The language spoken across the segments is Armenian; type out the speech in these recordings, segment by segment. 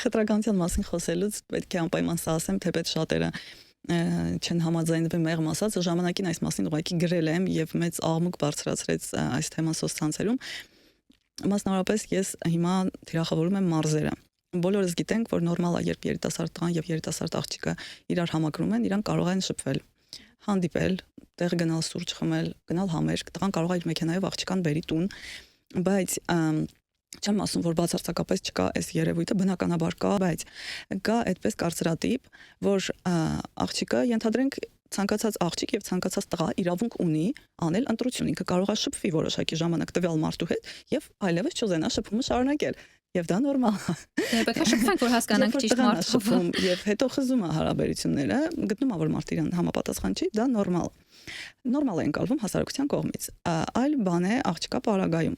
Խտրականության մասին խոսելուց պետք է անպայման սա ասեմ, թեպետ շատերը չեն համաձայնվի մեղմ ասած, ժամանակին այս մասին ուղղակի գրել եմ եւ մեծ աղմուկ բարձրացրեց այս թեման սոցցանցերում։ Մասնավորապես ես հիմա թիրախավորում եմ մարզերը։ Բոլորս գիտենք, որ նորմալ է, երբ երիտասարդ տղան եւ երիտասարդ աղջիկը իրար համակրում են, իրանք կարող են շփվել, հանդիպել, տեղ գնալ սուրճ խմել, գնալ համերգ, տղան կարող է իր մեքենայով աղջկան բերի տուն, բայց չեմ ասում, որ բացարձակապես չկա այս երևույթը, բնականաբար կա, բայց կա այդպես կարծրատիպ, որ աղջիկը ենթադրենք ցանկացած աղջիկ եւ ցանկացած տղա իրավունք ունի անել ընտրություն, ինքը կարող է շփվի որոշակի ժամանակ տվյալ մարդու հետ եւ այլևս չուզենա շփումը շարունակել։ Եվ դա նորմալ է։ Պետք է շփվենք, որ հասկանանք ճիշտ մարդու։ Եվ հետո խզում է հարաբերությունները, գտնում է, որ մարդը իրան համապատասխան չի, դա նորմալ։ Նորմալ է ընկալվում հասարակության կողմից։ Այլ բան է աղջկա պարագայում։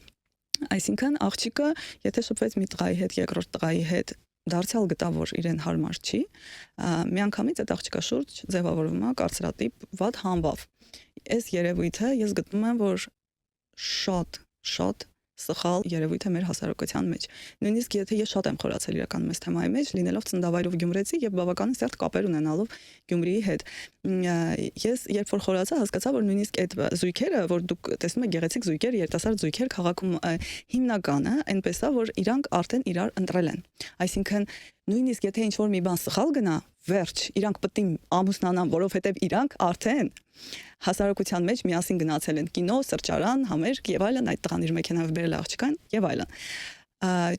Այսինքն աղջիկը, եթե շփվեց մի տղայի հետ, երկրորդ տղայի հետ, դարձյալ գտավ, որ իրեն հարմար չի, միանգամից այդ աղջկա շուրջ ձևավորվում է կարծրատիպ վատ համբավ։ Այս երևույթը ես գտնում եմ, որ շատ սխալ երևույթ է մեր հասարակության մեջ։ Նույնիսկ եթե ես շատ եմ խորացել իրականում այս թեմայի մեջ, լինելով ծննդավայրով գյումրեցի եւ բավականին սերտ կապեր ունենալով Գյումրիի հետ։ Ես երբ որ խորացա, հասկացա, որ նույնիսկ այդ զույգերը, որ դուք տեսնում եք գեղեցիկ զույգեր, երիտասարդ զույգեր քաղաքում հիմնականը այնպես է, որ իրանք արդեն իրար ընտրել են։ Այսինքն նույնիսկ եթե ինչ-որ մի բան սխալ գնա, վերջ, իրանք պետք է ամուսնանան, որովհետև իրանք արդեն հասարակության մեջ միասին գնացել են կինո, սրճարան, համերգ եւ այլն, այդ տղան իր մեքենայով բերել աղջկան եւ այլն։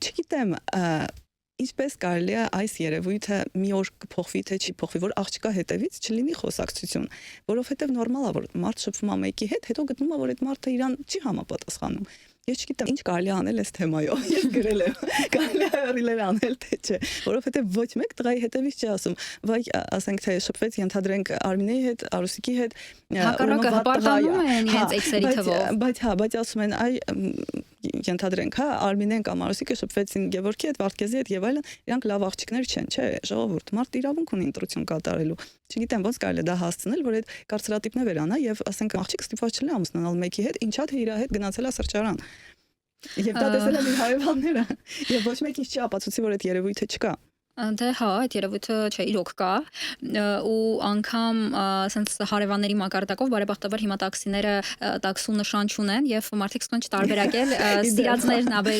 Չգիտեմ, ինչպես կարելի է այս երևույթը մի օր կփոխվի թե չի փոխվի, որ աղջկա հետևից չլինի խոսակցություն, որովհետև նորմալ է, որ մարդ շփվում է մեկի հետ, հետո գտնում է, որ այդ մարդը իրան չի համապատասխանում։ Ես չգիտեմ, ինչ կարելի է անել այս թեմայով։ Ես գրել եմ, կարելի է ռիլեր անել թե չէ, որովհետև ոչ մեկ տղայի հետևից չի ասում, վայ, ասենք թե շփվեց, ենթադրենք Արմինեի հետ, Արուսիկի հետ, հակառակը հպարտանում են իրենց էքսերի թվով։ Բայց ասում են, այ ենթադրենք, հա, Արմինեն կամ Արուսիկը շփվեցին Գևորգի հետ, Վարդգեզի հետ եւ այլն, իրանք լավ աղջիկներ չեն, չէ, ժողովուրդ, մարդ իրավունք ունի ընտրություն կատարելու։ Չգիտեմ ոնց կարելի է դա հասցնել, որ այդ կարծրատիպն է վերանա եւ ասենք աղջիկ ստիպված չլինի ամուսնանալ մեկի հետ, ինչա թե իր հետ գնացել է սրճարան։ Եվ դա տեսել եմ իր հարևանները եւ ոչ մեկին չի ապացուցի, որ այդ երևույթը չկա։ Դե հա, այդ երևույթը չէ, իրոք կա ու անգամ ասենց հարևանների մակարդակով բարեբախտաբար հիմա տաքսիները տաքսու նշան չունեն եւ մարդիկ սկսում են չտարբերակել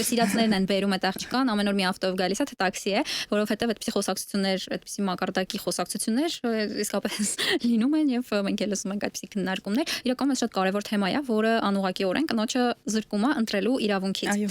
սիրածներն են բերում այդ աղջկան ամեն օր մի ավտոյով գալիս է թե տաքսի է, որովհետեւ այդպիսի խոսակցություններ, այդպիսի մակարդակի խոսակցություններ իսկապես լինում են եւ մենք էլ լսում ենք այդպիսի քննարկումներ։ Իրականում շատ կարեւոր թեմա է, որը անուղղակիորեն կնոջը զրկում է ընտրելու իրավունքից։